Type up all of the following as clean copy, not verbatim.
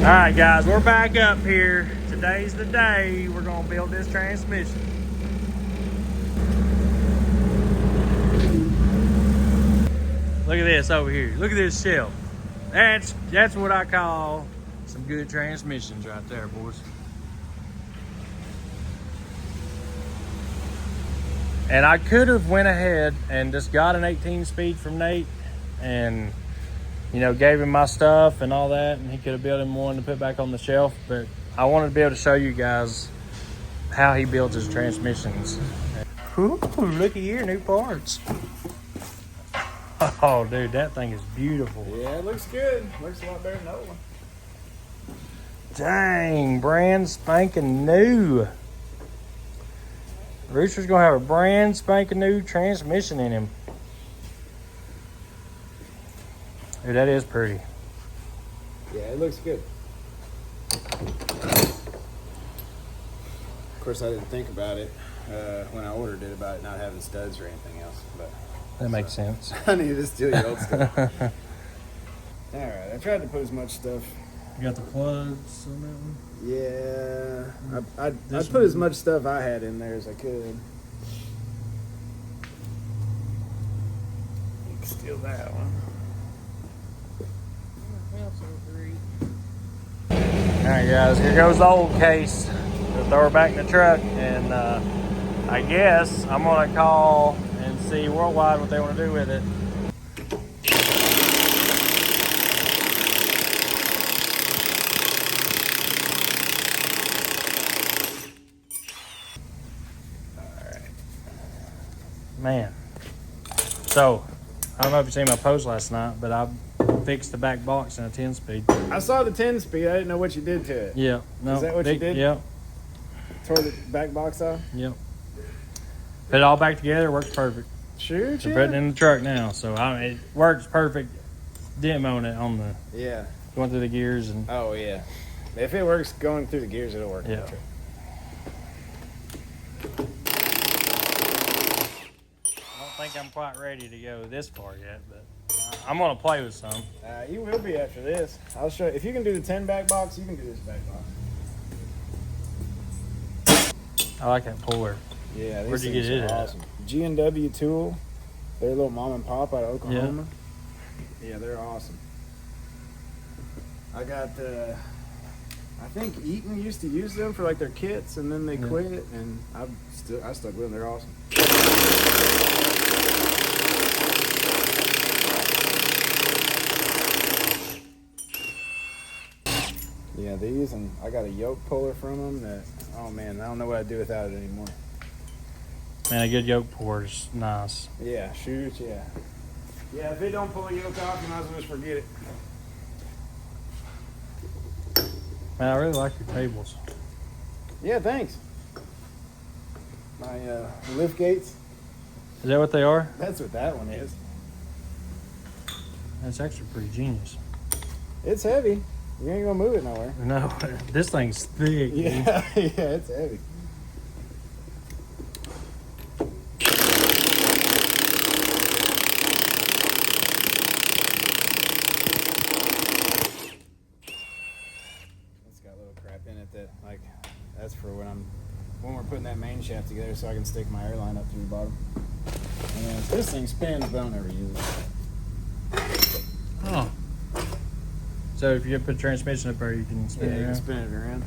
All right, guys, we're back up here. Today's the day we're gonna build this transmission. Look at this over here. Look at this shelf. That's what I call some good transmissions right there, boys. And I could have went ahead and just got an 18 speed from Nate and, you know, gave him my stuff and all that, and he could have built him one to put back on the shelf. But I wanted to be able to show you guys how he builds his transmissions. Ooh, looky here, new parts. Oh, dude, that thing is beautiful. Yeah, it looks good. Looks a lot better than the old one. Dang, brand spanking new. Rooster's gonna have a brand spanking new transmission in him. Dude, that is pretty. Yeah, it looks good. Of course, I didn't think about it when I ordered it about it not having studs or anything else, but that makes sense. I need to steal your old stuff. All right, I tried to put as much stuff. You got the plugs on that one? Yeah, I put as much stuff I had in there as I could. You can steal that one. Alright guys, here goes the old case. We'll throw her back in the truck, and I guess I'm gonna call and see Worldwide what they want to do with it. Alright. Man. So, I don't know if you seen my post last night, but I fixed the back box in a 10-speed. I saw the 10-speed. I didn't know what you did to it. Yeah. No, is that what you did? Yep. Tore the back box off? Yep. Put it all back together. Works perfect. Sure, So putting it in the truck now. So it works perfect. Demoing it on the going through the gears and. Oh yeah. If it works going through the gears, it'll work. Yeah. I don't think I'm quite ready to go this far yet, but I'm gonna play with some. You will be after this. I'll show you. If you can do the 10 back box, you can do this back box. I like that puller. Yeah, where'd you get it awesome. G&W Tool. They're a little mom and pop out of Oklahoma. Yeah, they're awesome. I got I think Eaton used to use them for like their kits, and then they quit, and I stuck with them. They're awesome. Yeah, these, and I got a yoke puller from them that, oh man, I don't know what I'd do without it anymore. Man, a good yoke pour is nice. Yeah, shoot, yeah. Yeah, if it don't pull a yoke off, you might as well just forget it. Man, I really like your tables. Yeah, thanks. My lift gates. Is that what they are? That's what that one is. That's actually pretty genius. It's heavy. You ain't gonna move it nowhere. No, this thing's thick. Yeah, yeah, it's heavy. It's got a little crap in it that, like, that's for when we're putting that main shaft together, so I can stick my airline up through the bottom. And then if this thing spins, but I don't ever use it. Oh. So if you put a transmission up there, you can spin it around? You can spin it around.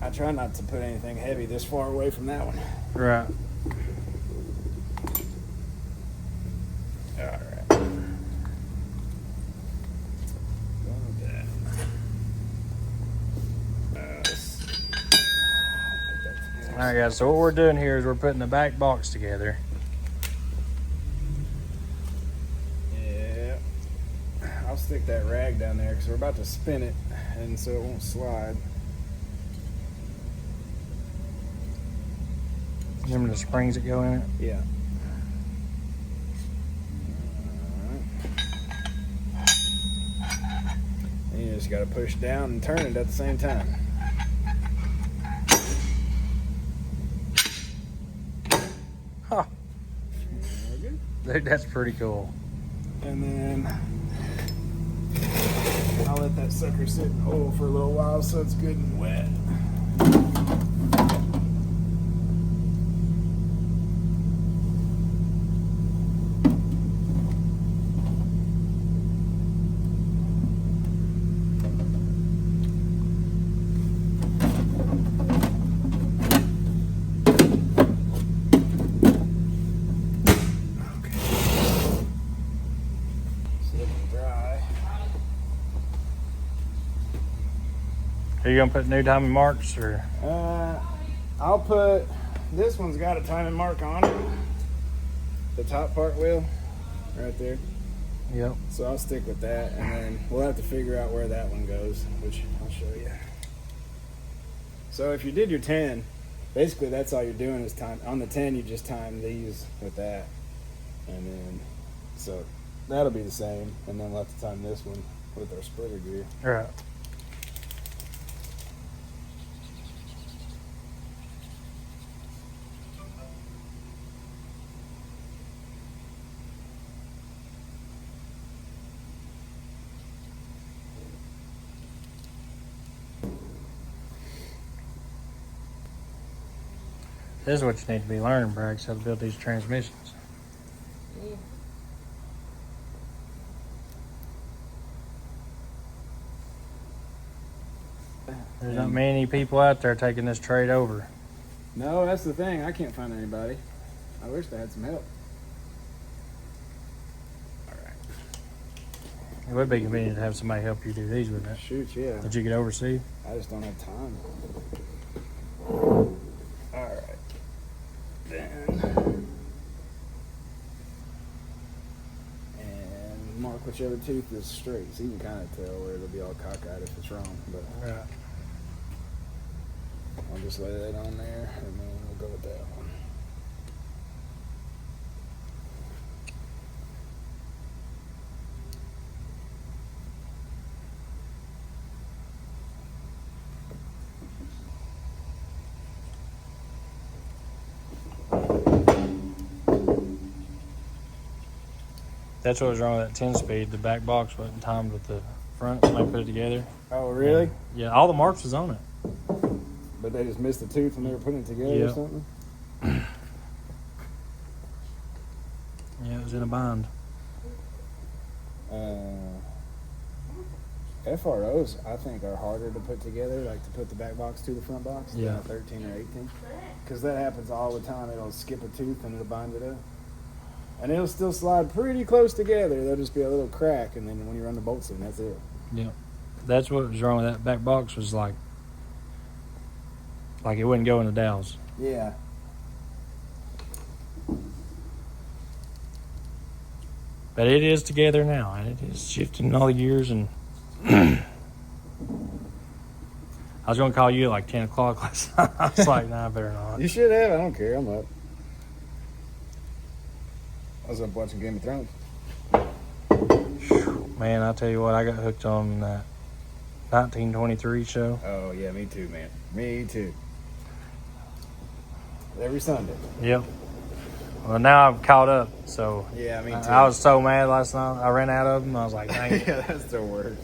I try not to put anything heavy this far away from that one. Right. Alright. Alright guys, so what we're doing here is we're putting the back box together. Yeah. I'll stick that rag down there because we're about to spin it, and so it won't slide. Remember the springs that go in it? Yeah. And you just got to push down and turn it at the same time. Huh. Dude, that's pretty cool. And then that sucker sit in the hole for a little while so it's good and wet. Are you gonna put new timing marks or? I'll put, this one's got a timing mark on it. The top part will, right there. Yep. So I'll stick with that, and then we'll have to figure out where that one goes, which I'll show you. So if you did your 10, basically that's all you're doing is time. On the 10, you just time these with that, and then so that'll be the same, and then we'll have to time this one with our splitter gear. All right. This is what you need to be learning, Brax, how to build these transmissions. Yeah. There's not many people out there taking this trade over. No, that's the thing. I can't find anybody. I wish I had some help. All right. It would be convenient to have somebody help you do these, wouldn't it? Shoot, yeah. That you could oversee. I just don't have time. All right. Then. And mark whichever tooth is straight. So you can kind of tell where it'll be all cockeyed if it's wrong. But Right. I'll just lay that on there and then we'll go with that one. That's what was wrong with that 10-speed. The back box wasn't timed with the front when they put it together. Oh, really? Yeah, all the marks was on it. But they just missed a tooth when they were putting it together Yeah. or something? Yeah, it was in a bind. FROs, I think, are harder to put together, like to put the back box to the front box, Yeah. than a 13 or 18. Because that happens all the time. It'll skip a tooth and it'll bind it up. And it'll still slide pretty close together. There'll just be a little crack, and then when you run the bolts in, that's it. Yeah. That's what was wrong with that back box was like it wouldn't go in the dowels. Yeah. But it is together now, and it is shifting all the gears. And I was going to call you at like 10 o'clock last night. I was like, nah, I better not. You should have. I don't care. I'm up. I was up watching Game of Thrones. Man, I tell you what, I got hooked on that 1923 show. Oh, yeah, me too, man. Me too. Every Sunday. Yep. Well, now I'm caught up, so Yeah, me too. I was so mad last night. I ran out of them. I was like, dang it. Yeah, that's the worst.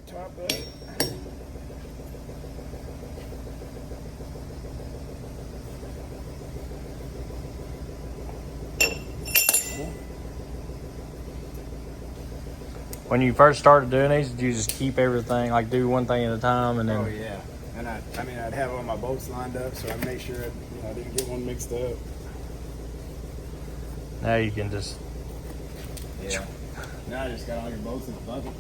Top that. When you first started doing these, did you just keep everything, like do one thing at a time, and then? Oh yeah, and I'd have all my bolts lined up, so I'd make sure I didn't get one mixed up. Now you can just. Yeah. Now I just got all your bolts in a bucket.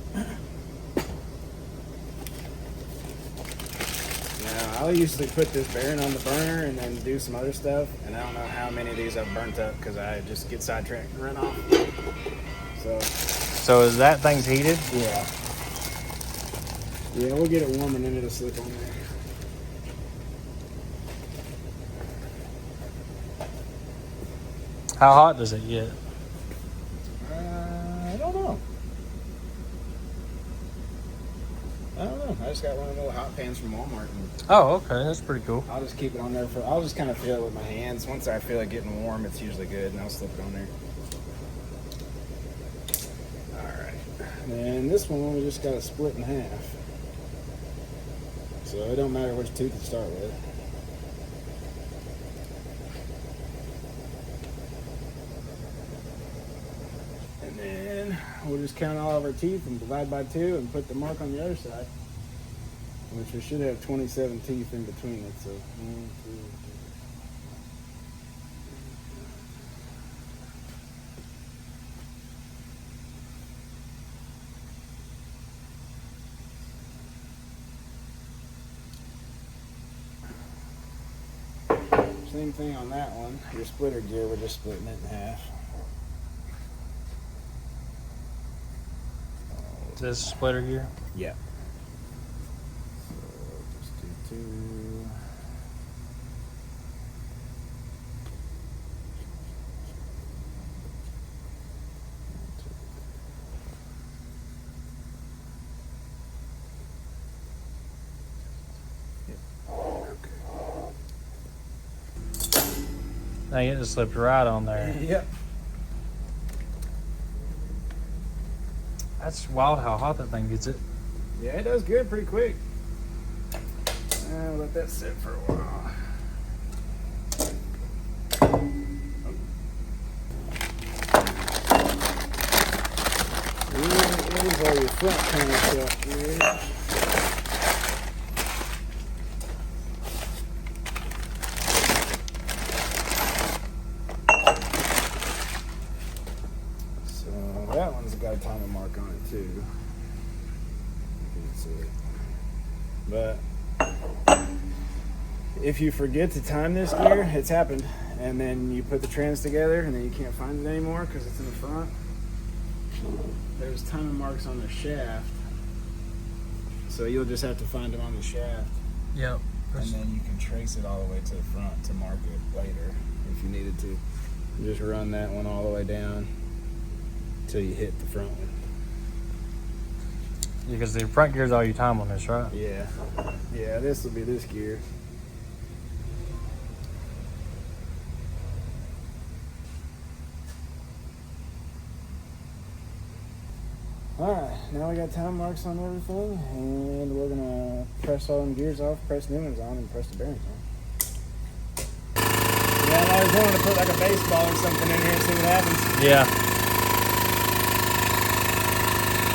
Now I'll usually put this bearing on the burner and then do some other stuff, and I don't know how many of these I've burnt up because I just get sidetracked and run off. So is that thing's heated? Yeah. Yeah, we'll get it warm and then it'll slip on there. How hot does it get? I don't know. I just got one of the little hot pans from Walmart. And Oh, okay, that's pretty cool. I'll just keep it on there I'll just kind of feel it with my hands. Once I feel it getting warm, it's usually good, and I'll slip it on there. And this one we just got to split in half. So it don't matter which tooth you start with. And then we'll just count all of our teeth and divide by 2 and put the mark on the other side. Which we should have 27 teeth in between it. So 1, 2, 3. Same thing on that one. Your splitter gear, we're just splitting it in half. Is this splitter gear? Yeah. So just do 2. Dang, it just slipped right on there. Yep. That's wild how hot that thing gets it. Yeah, it does good pretty quick. Let that sit for a while. These are your front panel stuff here. That one's got a timing mark on it too. You can see it. But if you forget to time this gear, it's happened. And then you put the trans together and then you can't find it anymore because it's in the front. There's timing marks on the shaft. So you'll just have to find them on the shaft. Yep. And then you can trace it all the way to the front to mark it later if you needed to. You just run that one all the way down until you hit the front one. Yeah, because the front gear is all you time on this, right? Yeah. Yeah, this will be this gear. Alright, now we got time marks on everything, and we're gonna press all them gears off, press new ones on, and press the bearings on. Yeah, I always wanted to put like a baseball or something in here and see what happens. Yeah.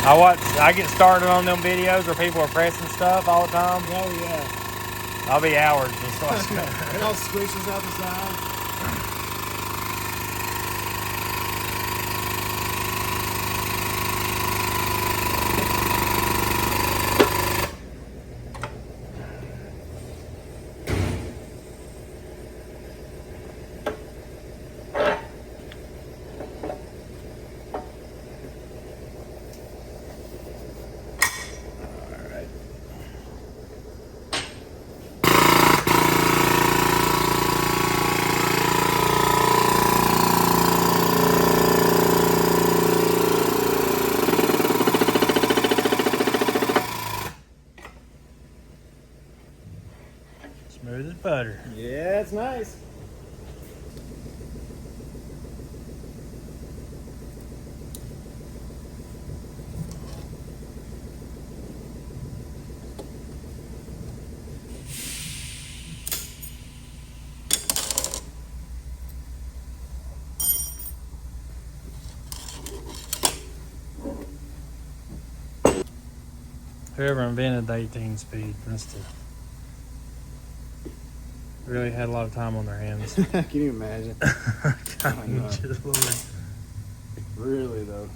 I get started on them videos where people are pressing stuff all the time. Oh yeah. I'll be hours just watching it. It all squishes out the side. Smooth as butter. Yeah, it's nice. Whoever invented the 18 speed must have really had a lot of time on their hands. Can you imagine? Good Lord. Really though.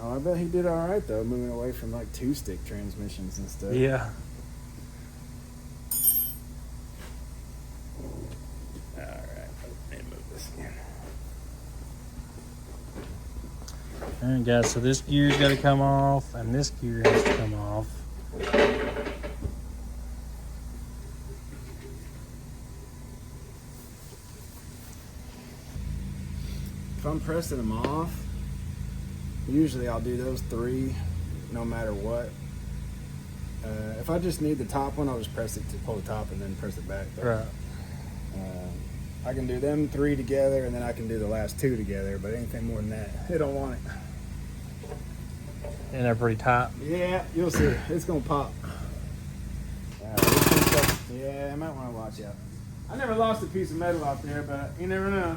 Oh, I bet he did all right though, moving away from like 2-stick transmissions and stuff. Yeah. All right, let me move this again. All right, guys. So this gear's got to come off, and this gear has to come off. If I'm pressing them off, usually I'll do those 3 no matter what. If I just need the top one, I'll just press it to pull the top and then press it back. Right. I can do them 3 together, and then I can do the last 2 together. But anything more than that, it don't want it. And they're pretty tight. Yeah, you'll see. It's gonna pop. Yeah, I might want to watch out. I never lost a piece of metal out there, but you never know.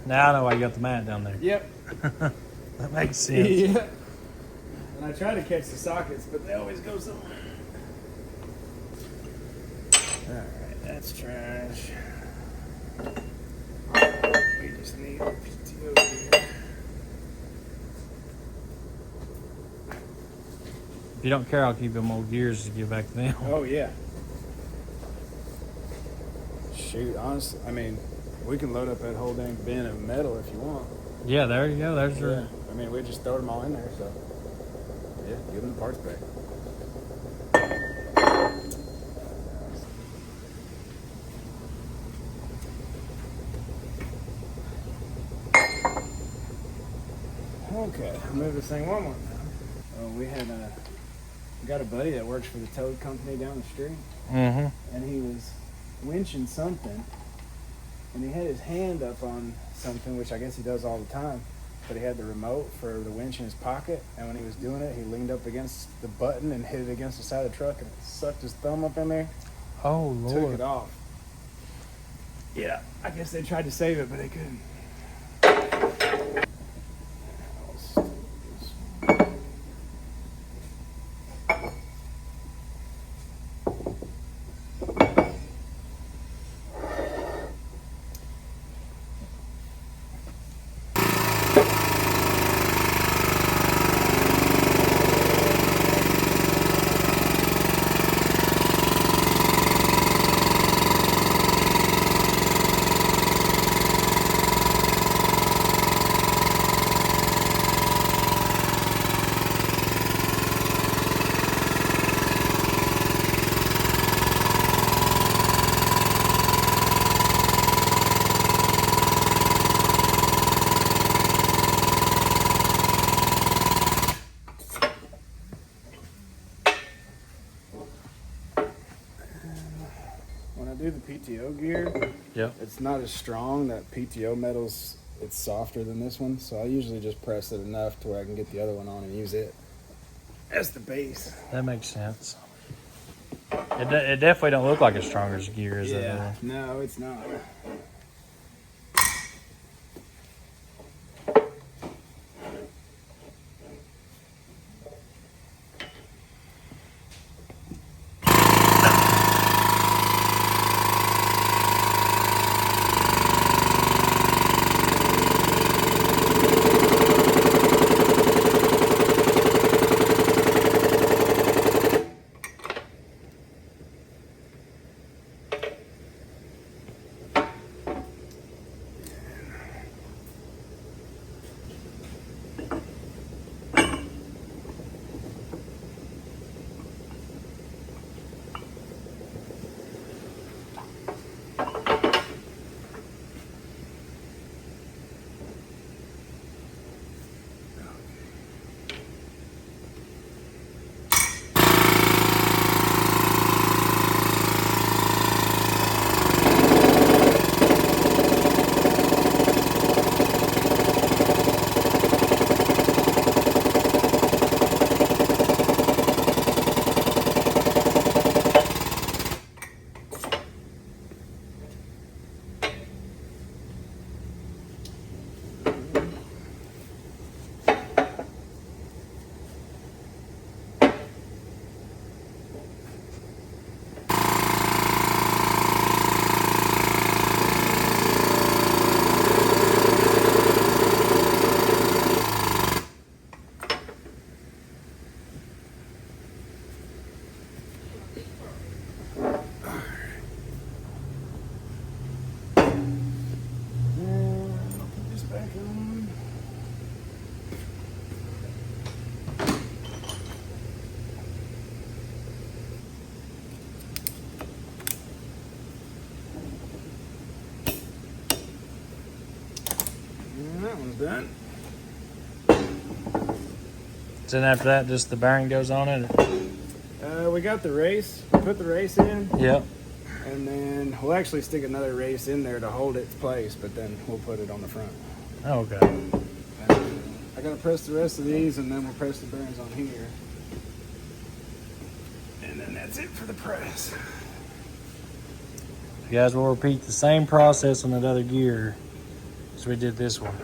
Now I know why you got the mat down there. Yep. That makes sense. Yeah. And I try to catch the sockets, but they always go somewhere. Alright, that's trash. We just need a PTO here. If you don't care, I'll keep them old gears to give back to them. Oh, yeah. Shoot, honestly, I mean, we can load up that whole dang bin of metal if you want. Yeah, there you go. There's your. Yeah. I mean, we just throw them all in there, so. Yeah, give them the parts back. Okay, I'll move this thing one more time. Oh, we got a buddy that works for the tow company down the street, Mm-hmm. and he was winching something, and he had his hand up on something, which I guess he does all the time, but he had the remote for the winch in his pocket, and when he was doing it, he leaned up against the button and hit it against the side of the truck, and it sucked his thumb up in there, Oh, took Lord. it off. Yeah, I guess they tried to save it, but they couldn't. When I do the PTO gear, Yep. it's not as strong. That PTO metal's, it's softer than this one, so I usually just press it enough to where I can get the other one on and use it as the base. That makes sense. It definitely don't look like as strong as gear as that one. No, it's not. done. Then after that, just the bearing goes on it? We got the race. We put the race in. Yep. And then we'll actually stick another race in there to hold its place, but then we'll put it on the front. Okay. I gotta press the rest of these, and then we'll press the bearings on here. And then that's it for the press. You guys will repeat the same process on that other gear as we did this one.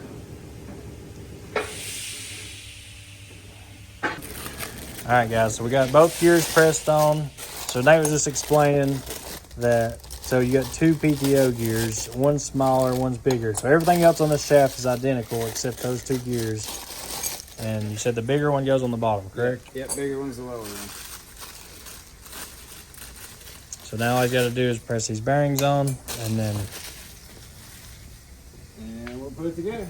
All right, guys, so we got both gears pressed on. So Nate was just explaining that, so you got two PTO gears, one's smaller, one's bigger. So everything else on this shaft is identical except those two gears. And you said the bigger one goes on the bottom, correct? Yep, bigger one's the lower one. So now all you got to do is press these bearings on, and then... And we'll put it together.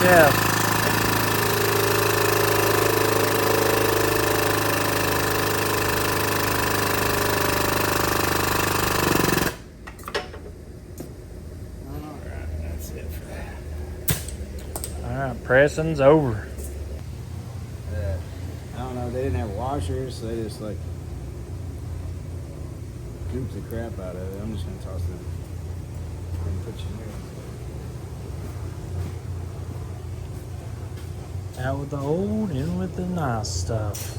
Yeah. Alright, that's it for that. Alright, pressing's over. I don't know, they didn't have washers, so they just like duped the crap out of it. I'm just gonna toss them and put you here. Out with the old, in with the nice stuff.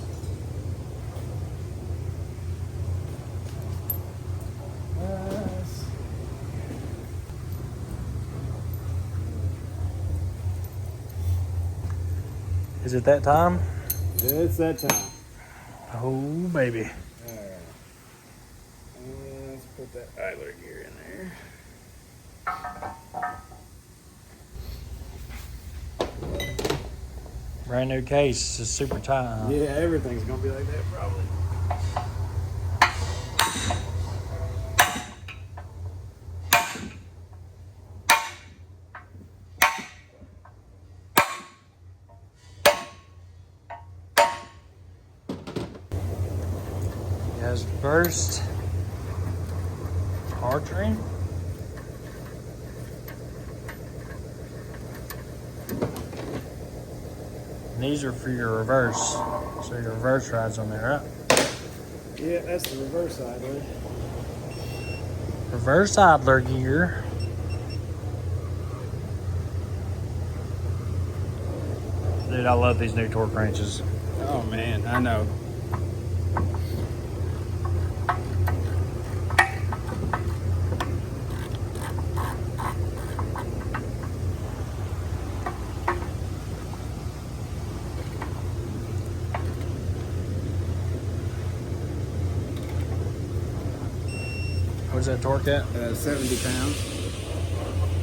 Is it that time? It's that time. Oh, baby. Alright. Let's put that idler gear in there. Brand new case, it's super tight, huh? Yeah, everything's gonna be like that probably. Guys, first archery. And these are for your reverse, so your reverse rides on there, right? Yeah, that's the reverse idler. Reverse idler gear. Dude, I love these new torque wrenches. Oh man, I know. What's that torque at? 70 pounds.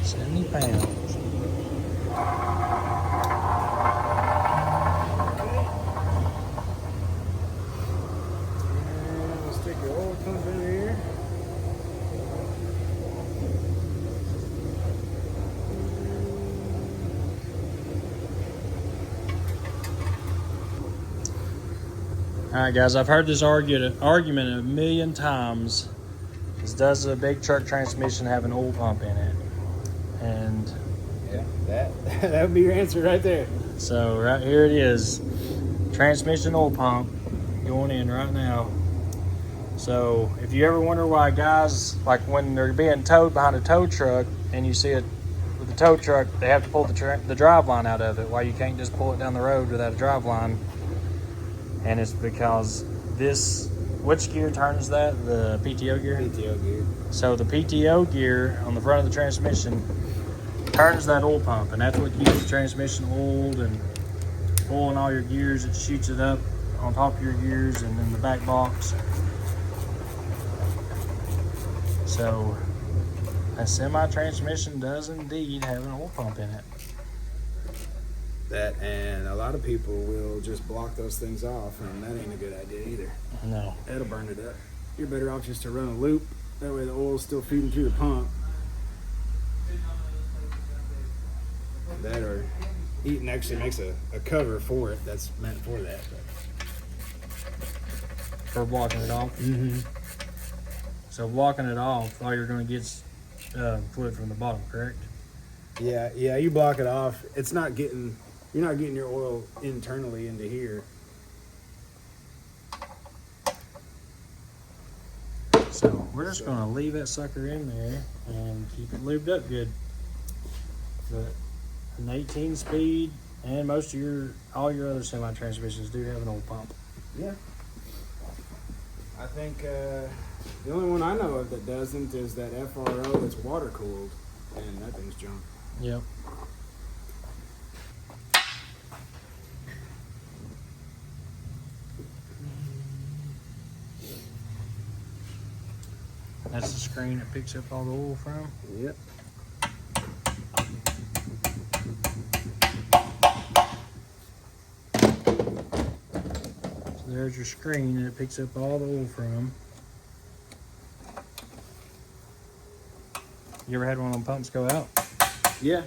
70 pounds. And we'll stick your oil pump in here. All right, guys, I've heard this argument a million times. Does a big truck transmission have an oil pump in it? And yeah, that would be your answer right there. So right here it is, transmission oil pump going in right now. So if you ever wonder why guys, like when they're being towed behind a tow truck and you see it with the tow truck, they have to pull the drive line out of it, why you can't just pull it down the road without a drive line. And it's because this, which gear turns that? The PTO gear? PTO gear. So the PTO gear on the front of the transmission turns that oil pump, and that's what keeps the transmission oiled and oiling all your gears. It shoots it up on top of your gears and in the back box. So a semi-transmission does indeed have an oil pump in it. That, and a lot of people will just block those things off, and that ain't a good idea either. No. That'll burn it up. You're better off just to run a loop. That way the oil's still feeding through the pump. That, or Eaton actually makes a cover for it that's meant for that. For blocking it off? Mm-hmm. So blocking it off, all you're going to get is fluid from the bottom, correct? Yeah, you block it off. It's not getting, you're not getting your oil internally into here. So we're just going to leave that sucker in there and keep it lubed up good. But an 18 speed, and most of all your other semi transmissions do have an oil pump. Yeah. I think the only one I know of that doesn't is that FRO that's water cooled, and that thing's junk. Yep. That's the screen that picks up all the oil from. Yep. So there's your screen that it picks up all the oil from. You ever had one of them pumps go out? Yeah.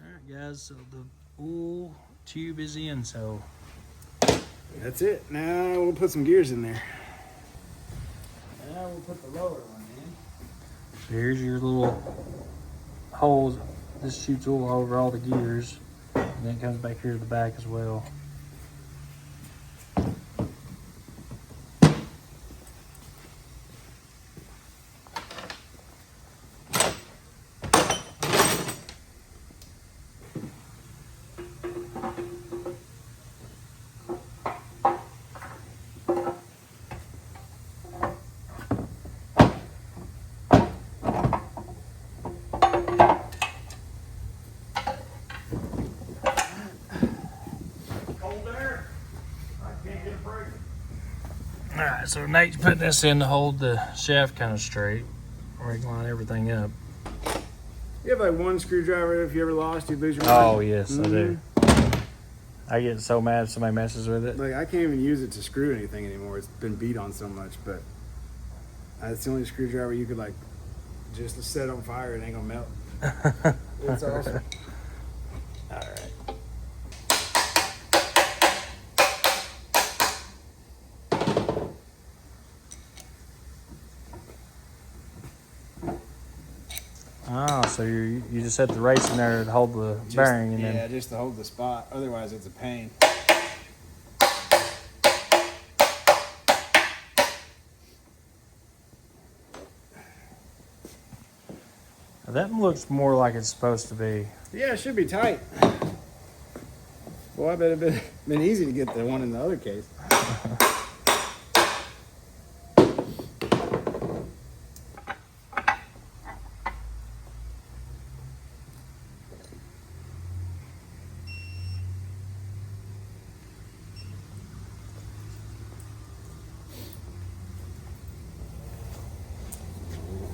Alright guys, so the oil tube is in, so That's it. Now we'll put some gears in there. Now we'll put the lower one in. so here's your little holes. This shoots oil over all the gears, and then it comes back here to the back as well. Alright, so Nate's putting this in to hold the shaft kind of straight, where he can line everything up. You have like one screwdriver. If you ever lost, you'd lose your mind. Oh, yes, I do. I get so mad if somebody messes with it. Like, I can't even use it to screw anything anymore. It's been beat on so much, but it's the only screwdriver you could like just set on fire. It ain't gonna melt. It's awesome. Alright. Oh, so you just set the race in there to hold the bearing, and then just to hold the spot. Otherwise, it's a pain. that looks more like it's supposed to be. Yeah, it should be tight. Well, I bet it'd been easy to get the one in the other case.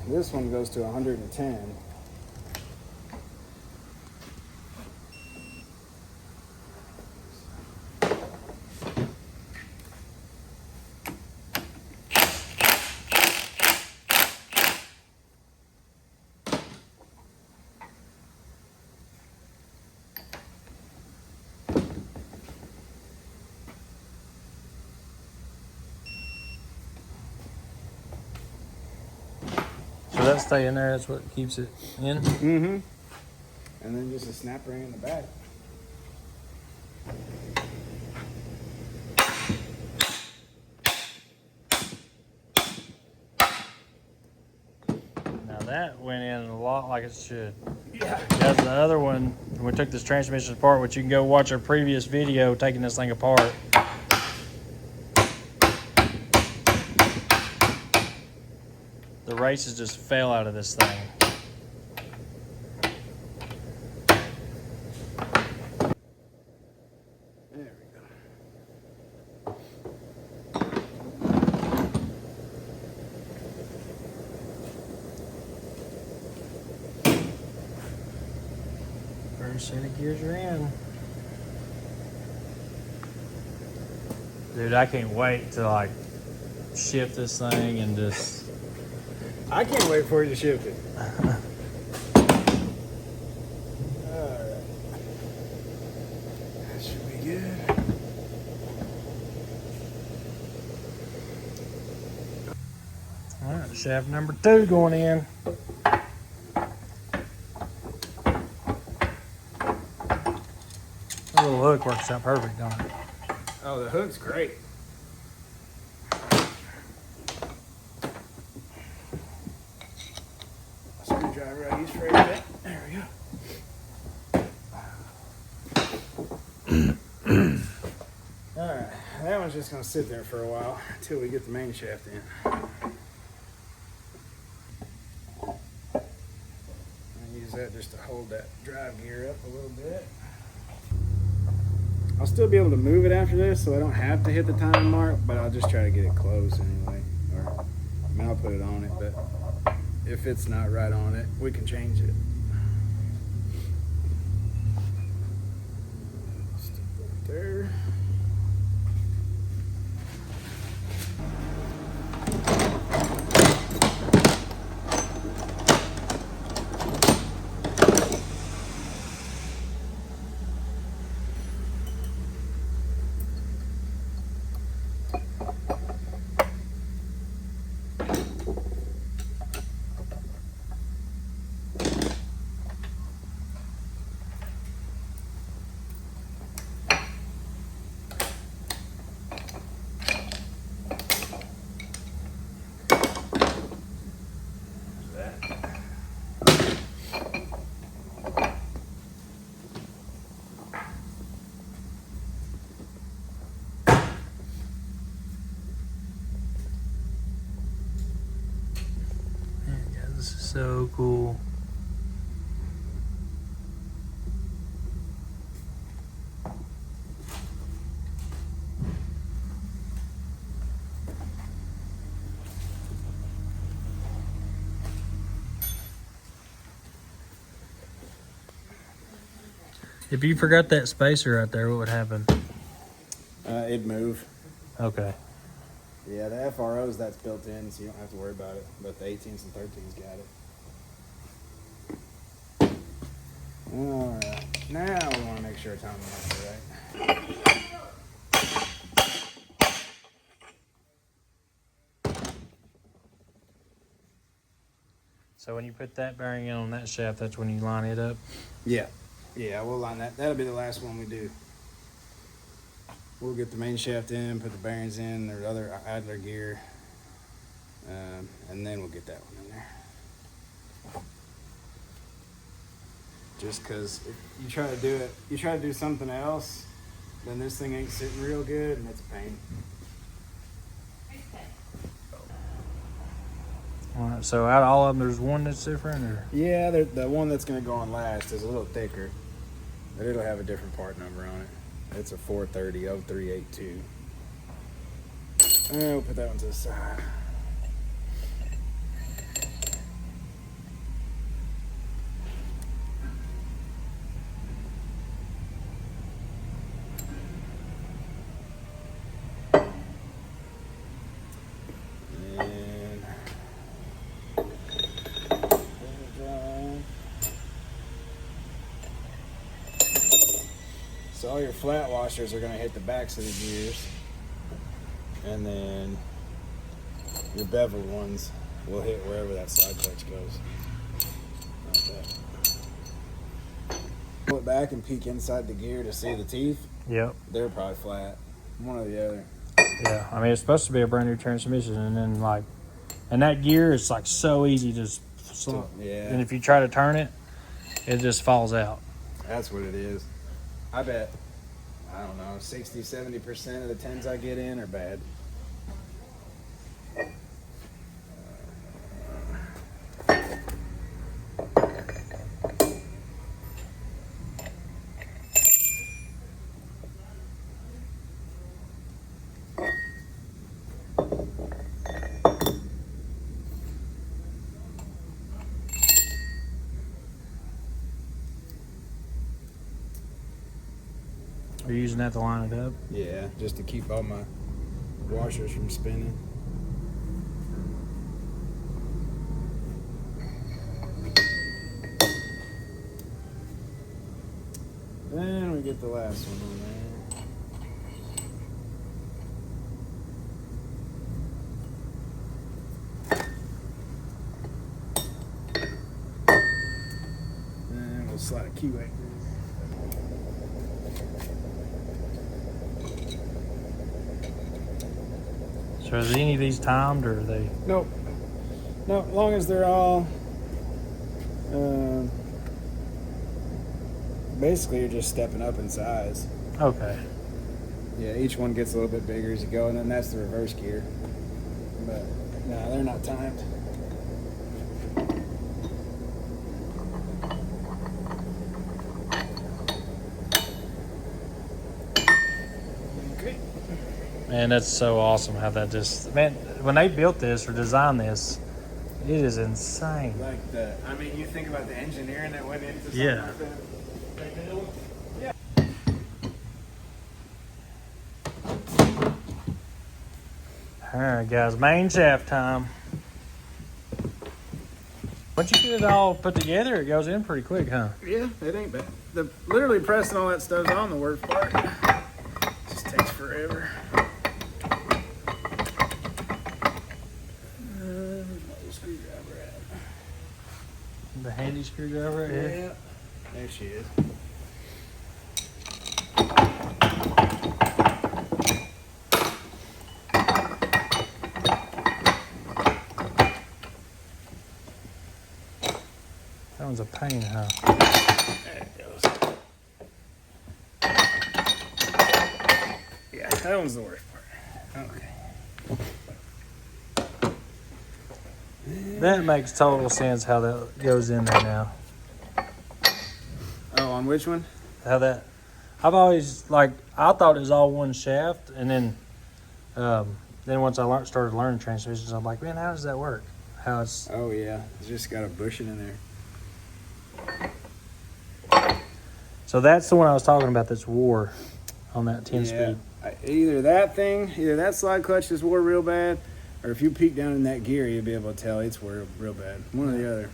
This one goes to 110. So that stay in there, that's what keeps it in? Mm-hmm. And then just a snap ring in the back. Now that went in a lot like it should. Yeah. That's the other one, when we took this transmission apart, which you can go watch our previous video taking this thing apart. The races just fell out of this thing. There we go. 100% of gears are in. Dude, I can't wait to like shift this thing and just. I can't wait for you to shift it. Alright. That should be good. Alright, shaft number 2 going in. The little hook works out perfect, don't it? Oh, the hook's great. Screwdriver I use for everything. There we go. Alright, that one's just going to sit there for a while until we get the main shaft in. I use that just to hold that drive gear up a little bit. I'll still be able to move it after this, so I don't have to hit the time mark, but I'll just try to get it close anyway. Or, I mean, I'll put it on it, but if it's not right on it, we can change it. Stick that there. This is so cool. If you forgot that spacer right there, what would happen? It'd move. Okay. Yeah, the FROs, that's built in, so you don't have to worry about it. But the 18s and 13s got it. Alright, now we want to make sure our timing marks are right. So when you put that bearing in on that shaft, that's when you line it up? Yeah. Yeah, we'll line that. That'll be the last one we do. We'll get the main shaft in, put the bearings in, there's other idler gear, and then we'll get that one in there. Just because if you try to do it, you try to do something else, then this thing ain't sitting real good, and it's a pain. All right, so out of all of them, there's one that's different, or? Yeah, the one that's going to go on last is a little thicker, but it'll have a different part number on it. It's a 430-0382. We'll put that one to the side. So all your flat washers are going to hit the backs of the gears, and then your beveled ones will hit wherever that side clutch goes. Like that. Pull it back and peek inside the gear to see the teeth. Yep. They're probably flat, one or the other. Yeah, I mean, it's supposed to be a brand new transmission, and then like, and that gear is like so easy to Yeah. And if you try to turn it, it just falls out. That's what it is. I bet, I don't know, 60-70% of the 10s I get in are bad. You're using that to line it up? Yeah, just to keep all my washers from spinning. Then we get the last one on there. And we'll slide a key right through. So are any of these timed, or are they? Nope. No, as long as they're all basically you're just stepping up in size. Okay. Yeah, each one gets a little bit bigger as you go, and then that's the reverse gear. But no, they're not timed. Okay. Man, that's so awesome how that just, man, when they built this or designed this, it is insane. Like I mean, you think about the engineering that went into something Yeah. like that. Yeah. All right, guys, main shaft time. Once you get it all put together, it goes in pretty quick, huh? Yeah, it ain't bad. Literally pressing all that stuff's on the worst part. Just takes forever. Where's my little screwdriver at? The handy screwdriver right here. Yeah. There she is. That one's a pain, huh? There it goes. Yeah, that one's the worst part. Okay. That makes total sense how that goes in there now. Oh, on which one? How that, I've always, I thought it was all one shaft, and then once I started learning transmissions, I'm like, man, how does that work? How it's, Oh, yeah. It's just got a bushing in there. so that's the one I was talking about that's wore on that 10-speed. Either that slide clutch just wore real bad, or if you peek down in that gear, you'll be able to tell it's wore real bad. One or the other.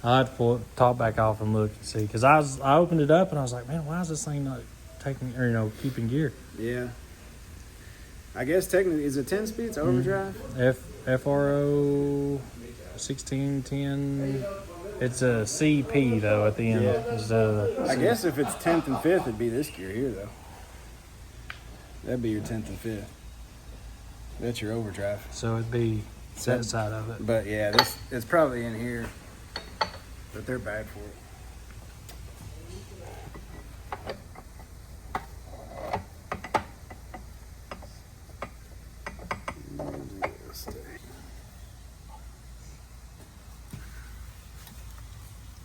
I had to pull it, top back off and look and see, because I opened it up and I was like, man, why is this thing not taking, or keeping gear? Yeah. I guess technically, is it 10 speeds overdrive? FRO 1610. It's a CP though at the end. Yeah. I guess if it's 10th and 5th, it'd be this gear here though. That'd be your 10th and 5th. That's your overdrive. So it'd be that side of it. But yeah, it's probably in here. But they're bad for it.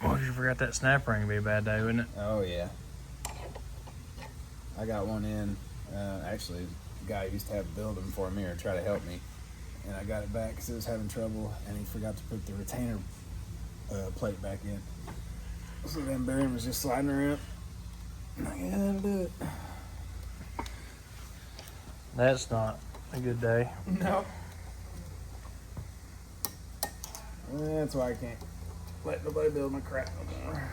Well, you forgot that snap ring would be a bad day, wouldn't it? Oh yeah. I got one in. Actually, the guy used to have build them for me or try to help me, and I got it back because it was having trouble, and he forgot to put the retainer plate back in. So then bearing was just sliding around. I'm like, yeah, that'll do it. That's not a good day. No. That's why I can't let nobody build my crap no more.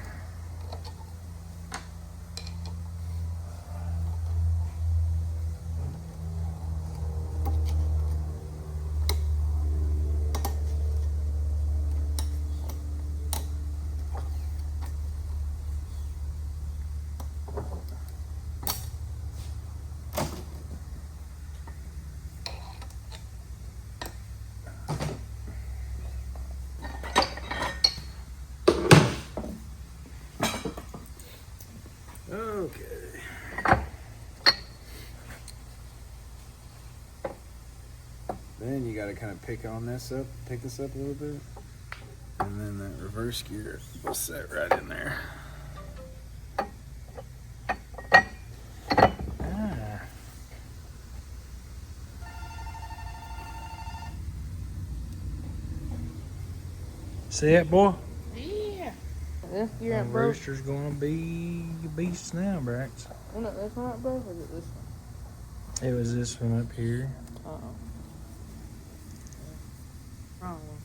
Okay. Then you got to kind of pick this up a little bit. And then that reverse gear will set right in there. Ah. See it, boy? Yeah. This gear ain't The broke. Rooster's gonna be a beast now, Brax. Isn't it this one up there, or is it this one? It was this one up here. Uh-oh. Wrong one.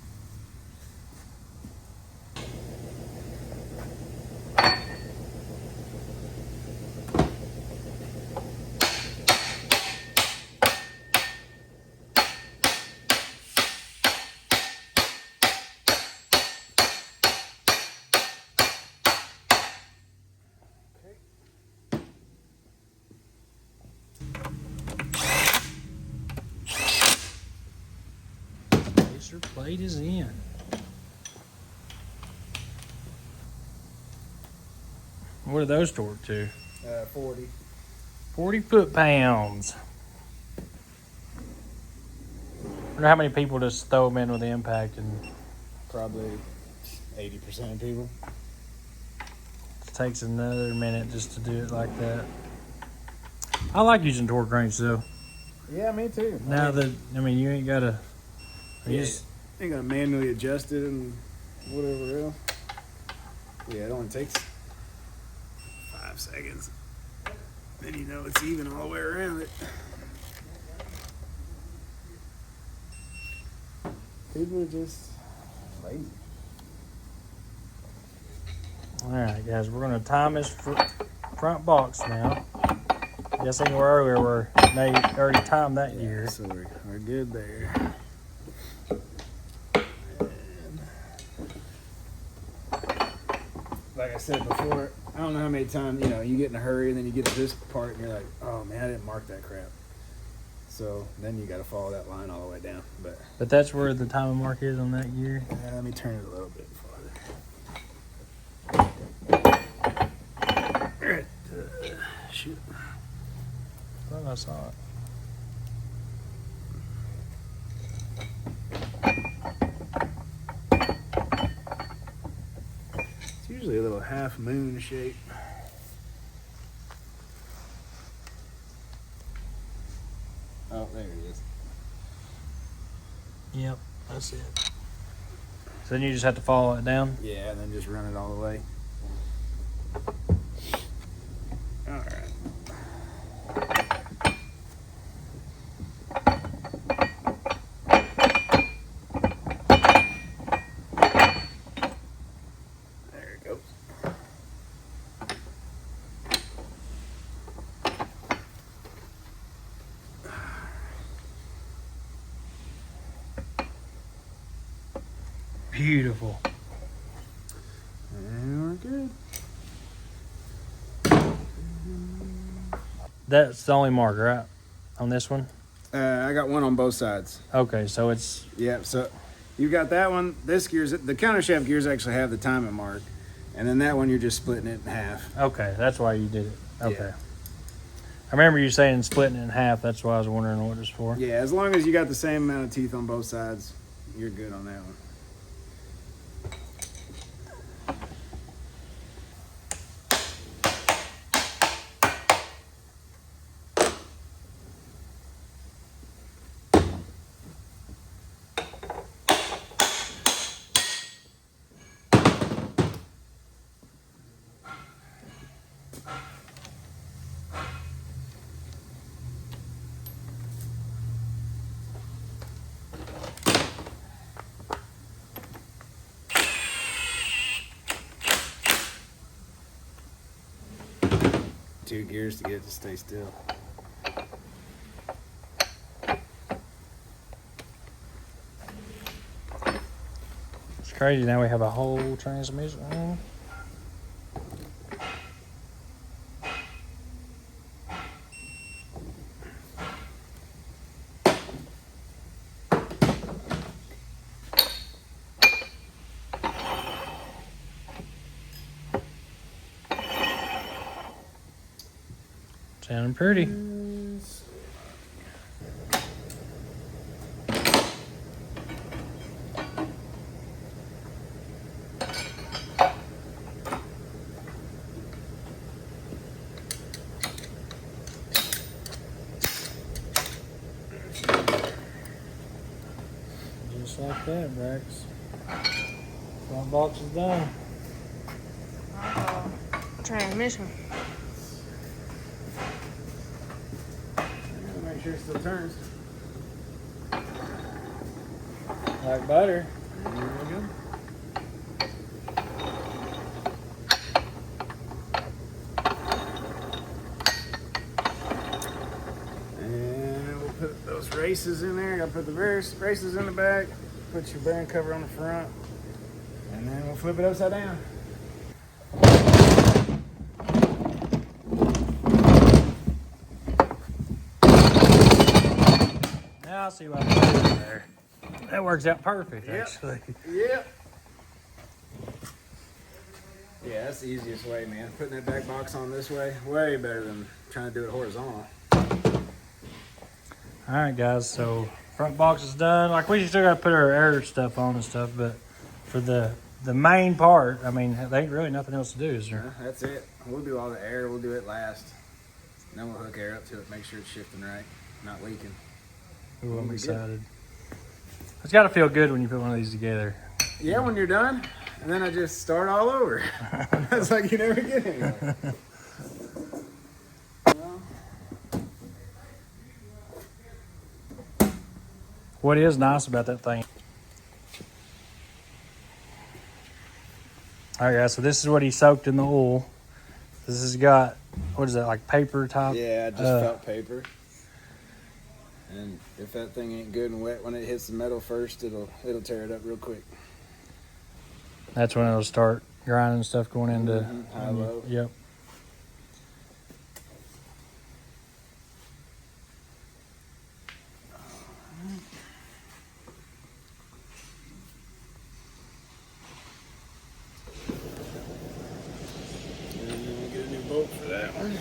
Your plate is in. What are those torqued to? 40. 40 foot-pounds. Wonder how many people just throw them in with the impact and Probably 80% of people. it takes another minute just to do it like that. I like using torque wrench though. Yeah, me too. Now that, I mean, you ain't gotta. You Yeah, just, ain't gonna manually adjust it and whatever else. Yeah, it only takes 5 seconds. Then you know it's even all the way around it. People are just lazy. all right, guys, we're gonna time this front box now. Guessing earlier where they already timed that year. So we're good there. And like I said before, I don't know how many times, you get in a hurry and then you get to this part and you're like, oh man, I didn't mark that crap. So then you got to follow that line all the way down. But that's where the timing mark is on that year. Let me turn it a little bit farther. Shoot. I thought I saw it. It's usually a little half moon shape. Oh, there it is. Yep, that's it. So then you just have to follow it down? Yeah, and then just run it all the way. All right. There it goes. Beautiful. And we're good. That's the only mark, right? On this one? I got one on both sides. Okay, so it's... Yeah, so you got that one. This gear's, the countershaft gears actually have the timing mark. And then that one, you're just splitting it in half. Okay, that's why you did it. Okay. Yeah. I remember you saying splitting it in half. That's why I was wondering what it was for. Yeah, as long as you got the same amount of teeth on both sides, you're good on that one. Two gears to get it to stay still. It's crazy. Now we have a whole transmission. Sounding pretty. Just like that, Brax. Front box is done. Transmission. sure it still turns. Like butter. There we go. And we'll put those races in there. Gotta put the races in the back. Put your bearing cover on the front. And then we'll flip it upside down. Now I see what I'm doing there. That works out perfect, Yep. actually. Yep. Yeah, that's the easiest way, man. Putting that back box on this way, way better than trying to do it horizontal. All right, guys. So front box is done. Like we still got to put our air stuff on and stuff, but for the main part, I mean, there ain't really nothing else to do, is there? That's it. We'll do all the air. We'll do it last. And then we'll hook air up to it, make sure it's shifting right, not leaking. Ooh, I'm We'll be excited. It's got to feel good when you put one of these together. Yeah, when you're done, and then I just start all over. It's like you never get anywhere. What is nice about that thing? All right, guys. So this is what he soaked in the oil. This has got, what is that, like paper top? Yeah, just felt paper. And if that thing ain't good and wet when it hits the metal first, it'll tear it up real quick. That's when it'll start grinding stuff going into high low. Yep. Get a new bolt for that one.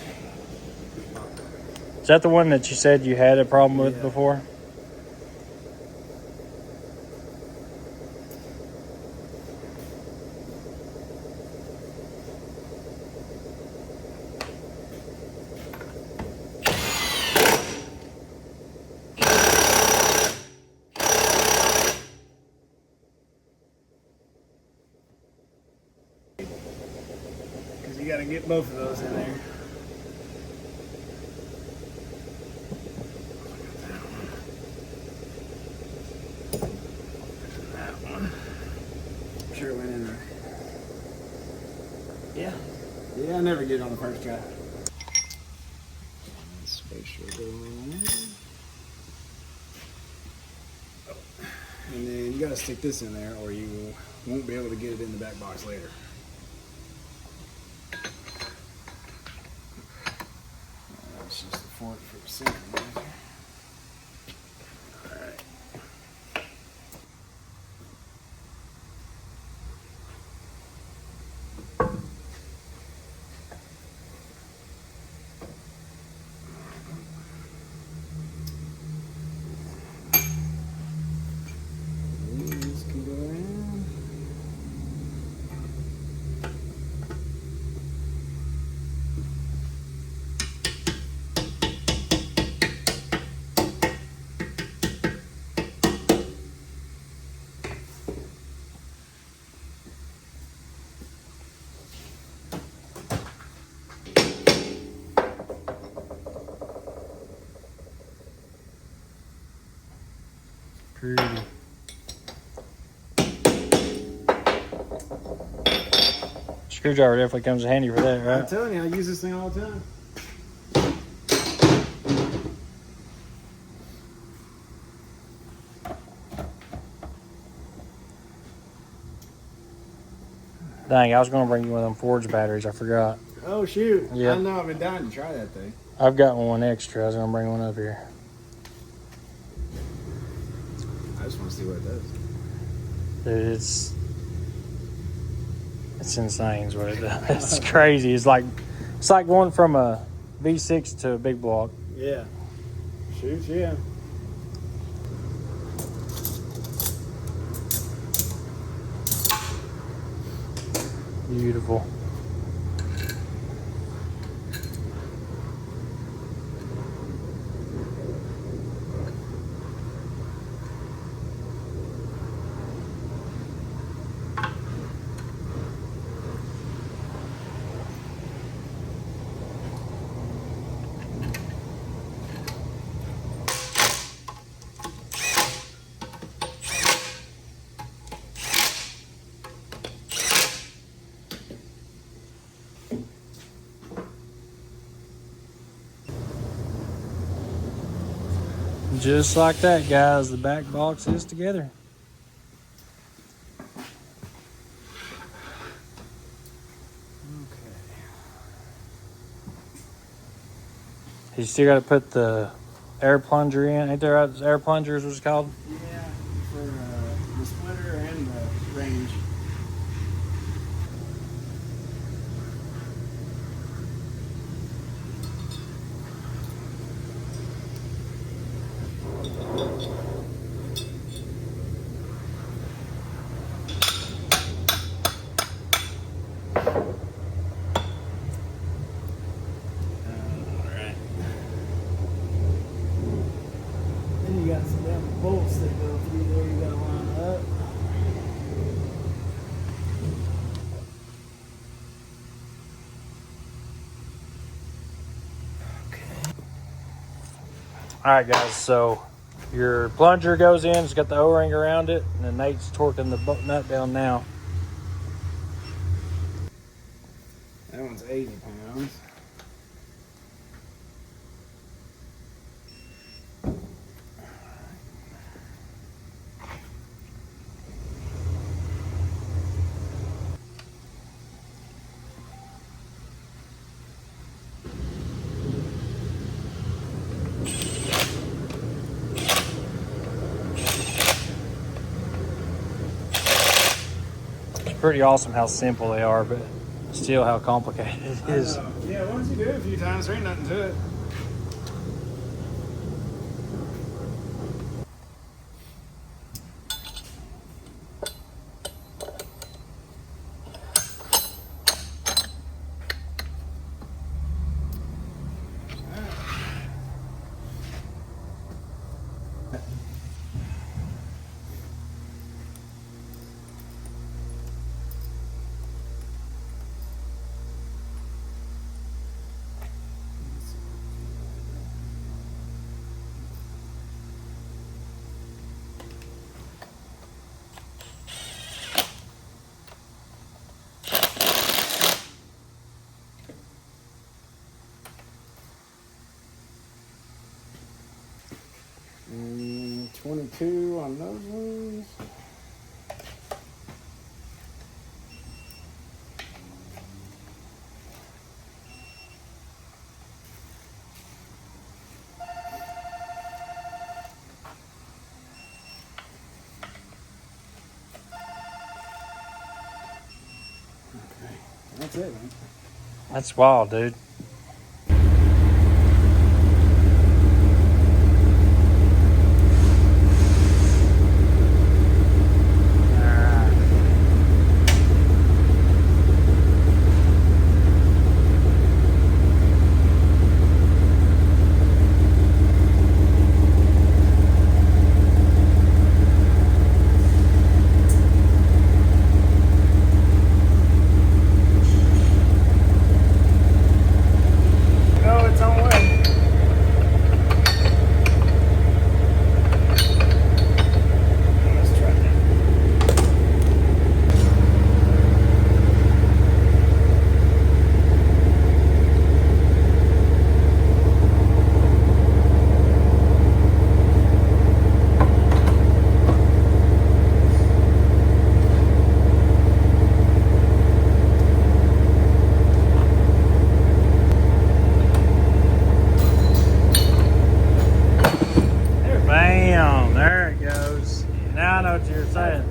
Is that the one that you said you had a problem with before? Because you got to get both of those in there. Sure it went in there. Yeah, I never get it on the first try. Spacer go in there. And then you gotta stick this in there or you won't be able to get it in the back box later. That's just the fork for the center. Alright. These can go in. Pretty. Screwdriver definitely comes in handy for that, I'm right? telling you, I use this thing all the time. Dang, I was going to bring you one of them Ford's batteries. I forgot. Oh shoot! Yeah. I know I've been dying to try that thing. I've got one extra. I was going to bring one up here. I just want to see what it does. Dude, it's insane is what it does. It's crazy. It's like going from a V6 to a big block. Yeah. Shoot, yeah. Beautiful. just like that, guys, the back box is together. Okay. You still got to put the air plunger in. Ain't there air plungers, what's it called? Yeah, for the splitter and the range. Alright. Then you got some damn bolts that go through there you gotta line up. All right, guys, so your plunger goes in. It's got the O-ring around it, and then Nate's torquing the nut down now. That one's 80 pounds. It's pretty awesome how simple they are, but still how complicated it is. Yeah, once you do it a few times, there ain't nothing to it. Mm, 22 on those ones. Okay, that's it, man. That's wild, dude. No, it's on way. Let's try that. Bam! There it goes. Now I know what you're saying.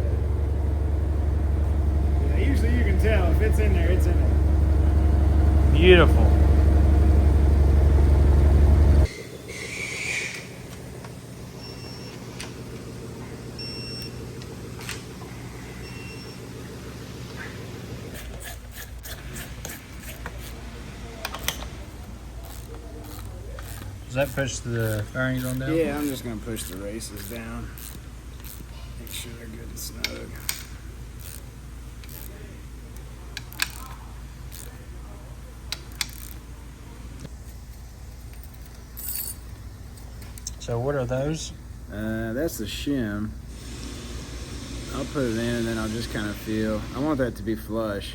Yeah, usually you can tell if it's in there, it's in there. Beautiful. Does that push the bearings on down? Yeah, I'm just gonna push the races down. Make sure they're good and snug. So what are those? That's the shim. I'll put it in and then I'll just kind of feel. I want that to be flush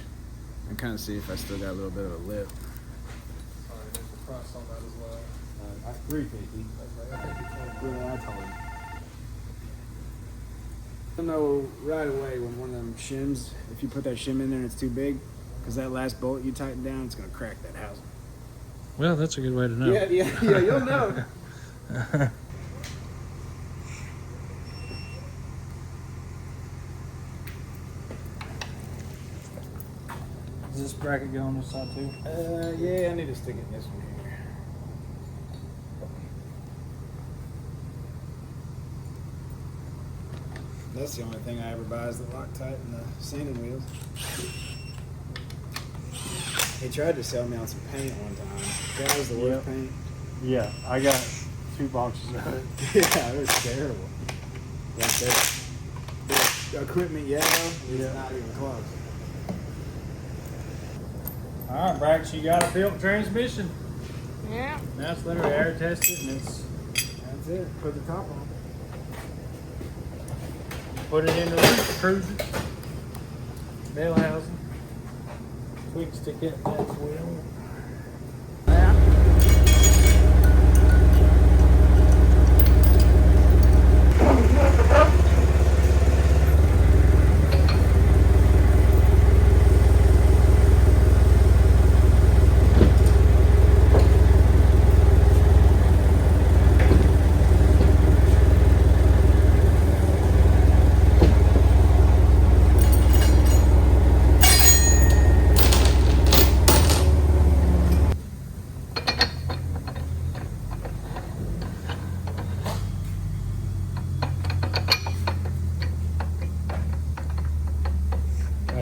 and kind of see if I still got a little bit of a lip. That's 350. I told him. You'll know right away when one of them shims, if you put that shim in there and it's too big, because that last bolt you tighten down, it's going to crack that housing. Well, that's a good way to know. Yeah, you'll know. Does this bracket go on this side too? Yeah, I need to stick it in this one here. That's the only thing I ever buy is the Loctite and the sanding wheels. He tried to sell me on some paint one time. That was the worst paint. Yeah, I got 2 boxes of it. Yeah, it was terrible. Like the equipment yellow is not even close. All right, Brax, you got a built transmission. Yeah. Now it's literally air tested, and That's it. Put the top on. put it in the Rooster cruiser. Bell housing. Quick stick it that wheel.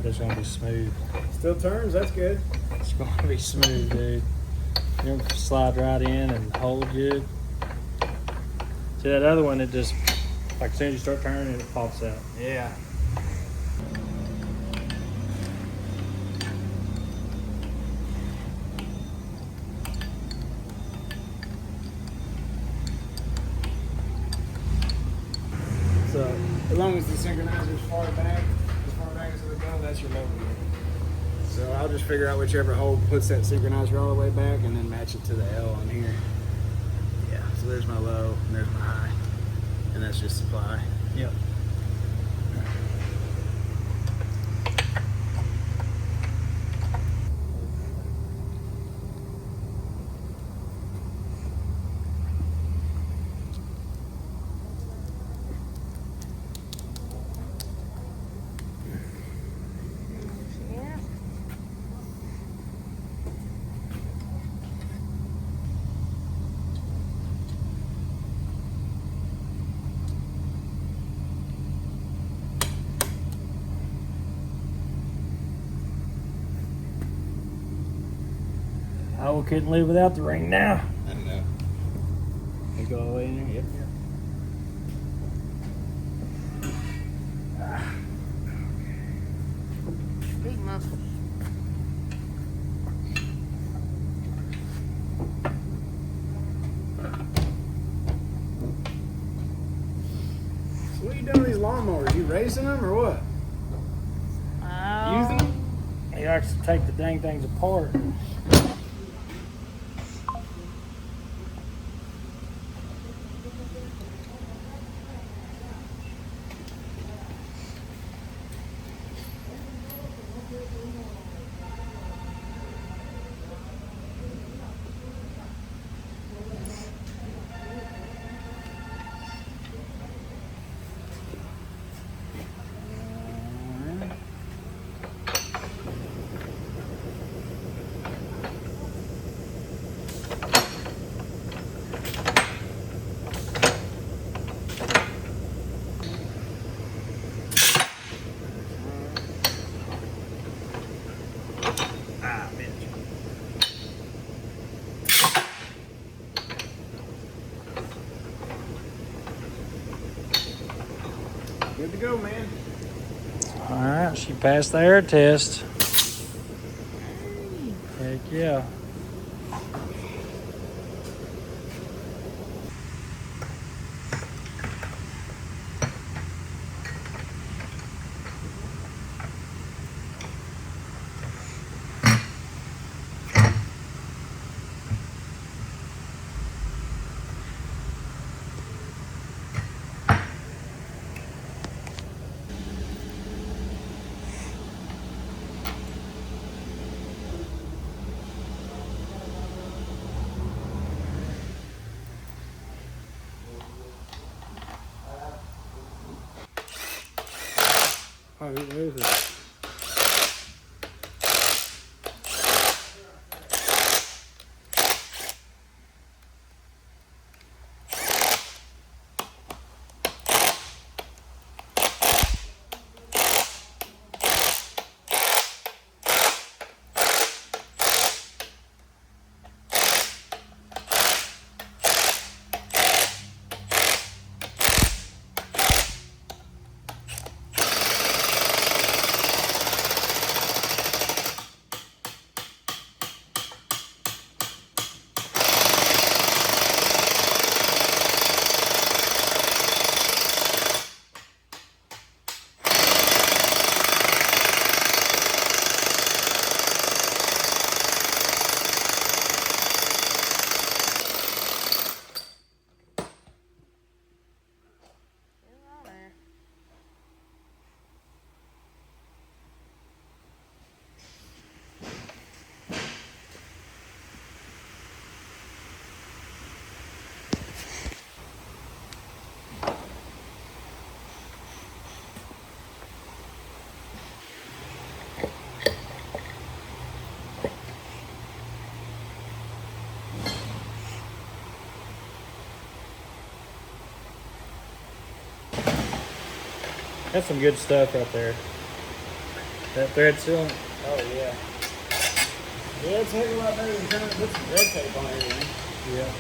It's gonna be smooth. Still turns, that's good. It's gonna be smooth, dude. You're gonna slide right in and hold good. See that other one, it just, like as soon as you start turning, it pops out. Yeah. So, as long as the synchronizer's far back as it'll go, that's your low gear. So I'll just figure out whichever hole puts that synchronizer all the way back and then match it to the L on here. Yeah, so there's my low and there's my high. And that's just supply. Yep. Yeah. I couldn't live without the ring now. I don't know. You go all the way in there? Yep. Big muscles. So what are you doing with these lawnmowers? You racing them or what? Oh. Using them? He likes to take the dang things apart. Good to go, man. All right, she passed the air test. Heck yeah. Oh, there's a... That's some good stuff right there. That thread sealant. Oh, yeah. Yeah, it's a heck of a lot better than trying to put some red tape on everything. Yeah.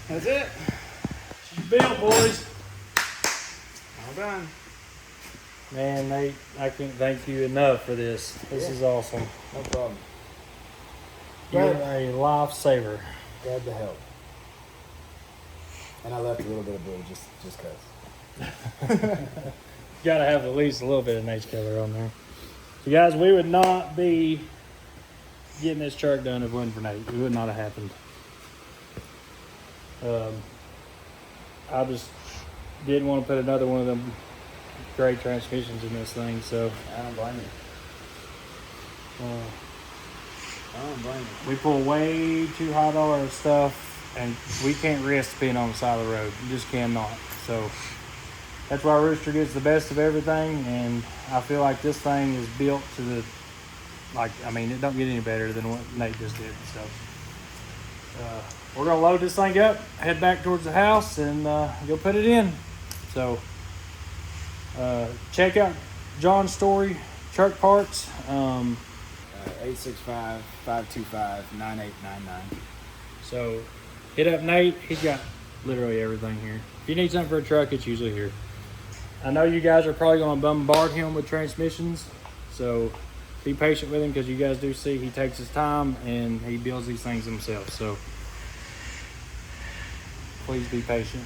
That's it. She's built, boys. All done. Man, Nate, I can't thank you enough for this. This is awesome. No problem. You're a lifesaver. Glad to help. And I left a little bit of blue just cause. Got to have at least a little bit of Nate's color on there. So, guys, we would not be getting this truck done if it wasn't for Nate. It would not have happened. I just didn't want to put another one of them great transmissions in this thing, so I don't blame you. I don't blame you. we pull way too high dollar stuff, and we can't risk being on the side of the road. You just cannot. So that's why Rooster gets the best of everything, and I feel like this thing is built to the, it don't get any better than what Nate just did. So we're gonna load this thing up, head back towards the house, and go put it in. So check out John's story, Truck Parts. 865-525-9899. So hit up Nate. He's got literally everything here. If you need something for a truck, it's usually here. I know you guys are probably going to bombard him with transmissions, so be patient with him, because you guys do see he takes his time and he builds these things himself. So please be patient.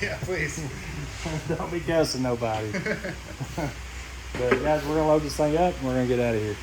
Yeah, please. Don't be cussing nobody. But guys, we're going to load this thing up and we're going to get out of here.